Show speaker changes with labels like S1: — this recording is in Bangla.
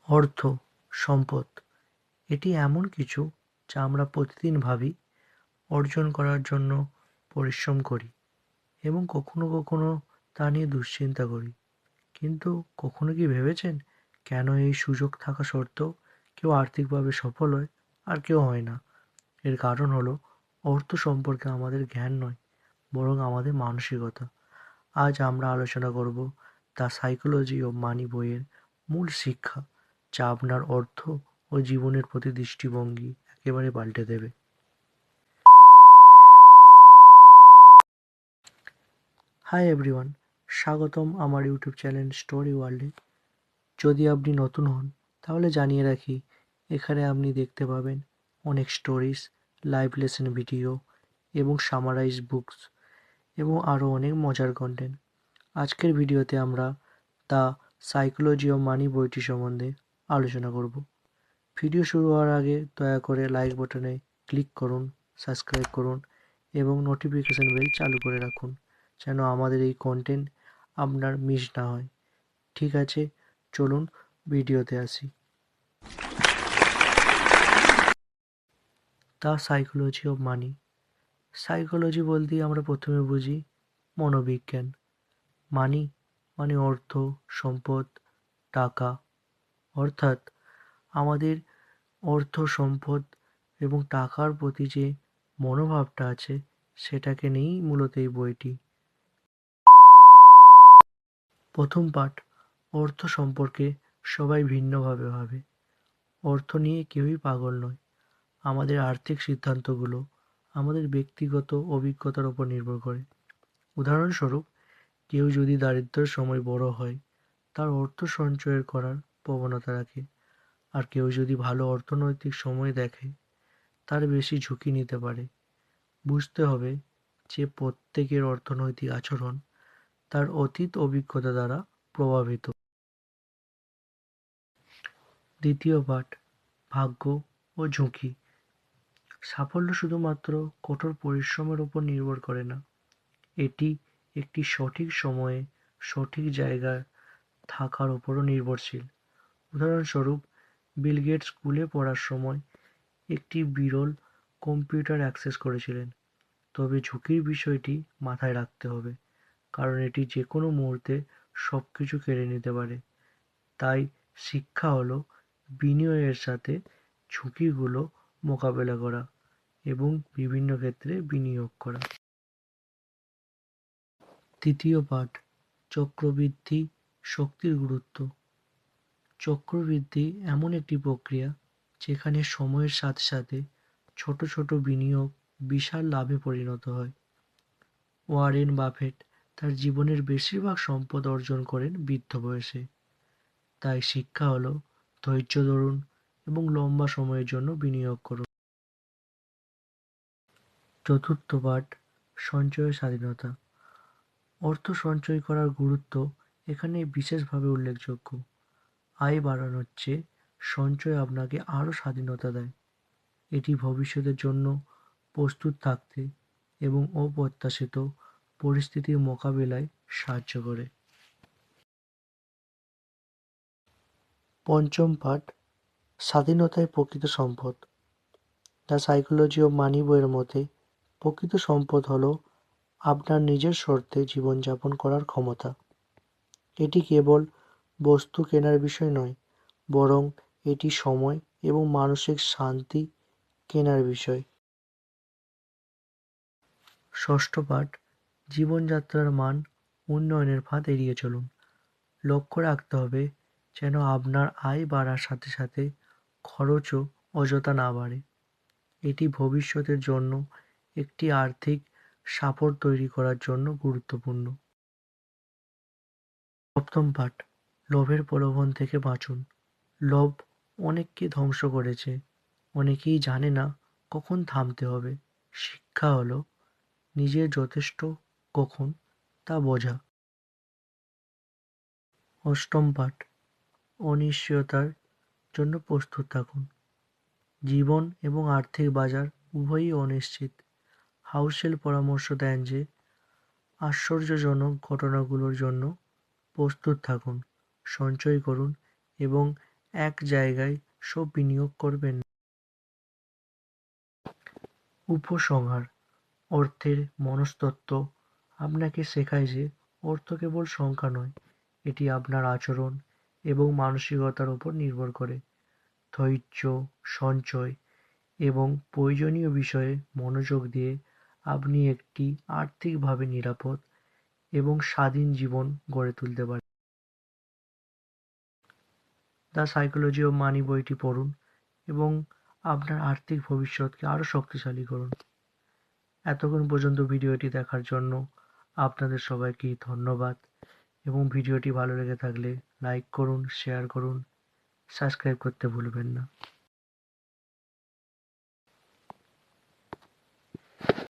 S1: অর্থ, সম্পদ এটি এমন কিছু যা আমরা প্রতিদিন ভাবি, অর্জন করার জন্য পরিশ্রম করি এবং কখনো কখনো তা নিয়ে দুশ্চিন্তা করি। কিন্তু কখনো কি ভেবেছেন কেন এই সুযোগ থাকা সত্ত্বেও কেউ আর্থিকভাবে সফল হয় আর কেউ হয় না? এর কারণ হলো অর্থ সম্পর্কে আমাদের জ্ঞান নয়, বরং আমাদের মানসিকতা। আজ আমরা আলোচনা করব দ্য সাইকোলজি অব মানি বইয়ের মূল শিক্ষা, যা আপনার অর্থ ও জীবনের প্রতি দৃষ্টিভঙ্গি একেবারে পাল্টে দেবে। হাই এভরিওয়ান, স্বাগতম আমার ইউটিউব চ্যানেল স্টোরি ওয়ার্ল্ডে। যদি আপনি নতুন হন তাহলে জানিয়ে রাখি, এখানে আপনি দেখতে পাবেন অনেক স্টোরিজ, লাইভ লেসন ভিডিও এবং সামারাইজ বুকস এবং আরও অনেক মজার কন্টেন্ট। আজকের ভিডিওতে আমরা দ্য সাইকোলজি অফ মানি বইটি সম্বন্ধে আলোচনা করব। ভিডিও শুরু হওয়ার আগে দয়া করে লাইক বাটনে ক্লিক করুন, সাবস্ক্রাইব করুন এবং নোটিফিকেশন বেল চালু করে রাখুন, যেন আমাদের এই কন্টেন্ট আপনার মিস না হয়। ঠিক আছে, চলুন ভিডিওতে আসি। The psychology of money. Psychology বলতেই আমরা প্রথমে বুঝি মনোবিজ্ঞান। মানি মানে অর্থ, সম্পদ, টাকা। অর্থাৎ আমাদের অর্থ, সম্পদ এবং টাকার প্রতি যে মনোভাবটা আছে সেটাকে নিয়েই মূলত এই বইটি। প্রথম পাঠ, অর্থ সম্পর্কে সবাই ভিন্নভাবে ভাবে। অর্থ নিয়ে কেউই পাগল নয়। আমাদের আর্থিক সিদ্ধান্তগুলো আমাদের ব্যক্তিগত অভিজ্ঞতার উপর নির্ভর করে। উদাহরণস্বরূপ, কেউ যদি দারিদ্র্যের সময় বড় হয় তার অর্থ সঞ্চয়ের করার প্রবণতা রাখে, আর কেউ যদি ভালো অর্থনৈতিক সময় দেখে তার বেশি ঝুঁকি নিতে পারে। বুঝতে হবে যে প্রত্যেকের অর্থনৈতিক আচরণ তার অতীত অভিজ্ঞতা দ্বারা প্রভাবিত। দ্বিতীয় পাঠ, ভাগ্য ও ঝুঁকি। সাফল্য শুধুমাত্র কঠোর পরিশ্রমের উপর নির্ভর করে না, এটি একটি সঠিক সময়ে সঠিক জায়গায় থাকার উপরও নির্ভরশীল। উদাহরণস্বরূপ, বিল গেটস স্কুলে পড়ার সময় একটি বিরল কম্পিউটার অ্যাক্সেস করেছিলেন, তবে ঝুঁকির বিষয়টি মাথায় রাখতে হবে, কারণ এটি যে কোনো মুহূর্তে সব কিছু কেড়ে নিতে পারে। তাই শিক্ষা হলো বিনিয়োগের সাথে ঝুঁকিগুলো মোকাবেলা করা এবং বিভিন্ন ক্ষেত্রে বিনিয়োগ করা। তৃতীয় পাঠ, চক্রবৃদ্ধি শক্তির গুরুত্ব। চক্রবৃদ্ধি এমন একটি প্রক্রিয়া যেখানে সময়ের সাথে সাথে ছোট ছোট বিনিয়োগ বিশাল লাভে পরিণত হয়। ওয়ারেন বাফেট তার জীবনের বেশিরভাগ সম্পদ অর্জন করেন বৃদ্ধ বয়সে। তাই শিক্ষা হলো ধৈর্য ধরুন এবং লম্বা সময়ের জন্য বিনিয়োগ করুন। চতুর্থ পাঠ, সঞ্চয়ের স্বাধীনতা। অর্থ সঞ্চয় করার গুরুত্ব এখানে বিশেষভাবে উল্লেখযোগ্য। আয় বাড়ানোর চেয়ে সঞ্চয় আপনাকে আরও স্বাধীনতা দেয়। এটি ভবিষ্যতের জন্য প্রস্তুত থাকতে এবং অপ্রত্যাশিত পরিস্থিতির মোকাবিলায় সাহায্য করে। পঞ্চম পাঠ, স্বাধীনতায় প্রকৃত সম্পদ। দ্য সাইকোলজি অব মানি বইয়ের মতে প্রকৃত সম্পদ হলো আপনার নিজের শর্তে জীবনযাপন করার ক্ষমতা। এটি কেবল বস্তু কেনার বিষয় নয়, বরং এটি সময় এবং মানসিক শান্তি কেনার বিষয়। ষষ্ঠ পাঠ, জীবনযাত্রার মান উন্নয়নের ফাঁদ এড়িয়ে চলুন। লক্ষ্য রাখতে হবে যেন আপনার আয় বাড়ার সাথে সাথে খরচও অযথা না বাড়ে। এটি ভবিষ্যতের জন্য একটি আর্থিক সাপোর্ট তৈরি করার জন্য গুরুত্বপূর্ণ। সপ্তম পাঠ, লোভের প্রলোভন থেকে বাঁচুন। লোভ অনেককে ধ্বংস করেছে, অনেকেই জানে না কখন থামতে হবে। শিক্ষা হলো নিজের যথেষ্ট কখন তা বোঝা। অষ্টম পাঠ, অনিশ্চয়তার জন্য প্রস্তুত থাকুন। জীবন এবং আর্থিক বাজার উভয়ই অনিশ্চিত। হাউসেল পরামর্শ দেন যে আশ্চর্যজনক ঘটনাগুলোর জন্য প্রস্তুত থাকুন, সঞ্চয় করুন এবং এক জায়গায় সব বিনিয়োগ করবেন না। উপসংহার: অর্থের মনস্তত্ত্ব আপনাকে শেখায় যে অর্থ কেবল সংখ্যা নয়, এটি আপনার আচরণ এবং মানসিকতার উপর নির্ভর করে। ধৈর্য, সঞ্চয় এবং প্রয়োজনীয় বিষয়ে মনোযোগ দিয়ে আপনি একটি আর্থিকভাবে নিরাপদ এবং স্বাধীন জীবন গড়ে তুলতে পারেন। দ্য সাইকোলজি অফ মানি বইটি পড়ুন এবং আপনার আর্থিক ভবিষ্যৎকে আরও শক্তিশালী করুন। এতক্ষণ পর্যন্ত ভিডিওটি দেখার জন্য আপনাদের সবাইকে ধন্যবাদ, এবং ভিডিওটি ভালো লেগে থাকলে লাইক করুন, শেয়ার করুন, সাবস্ক্রাইব করতে ভুলবেন না।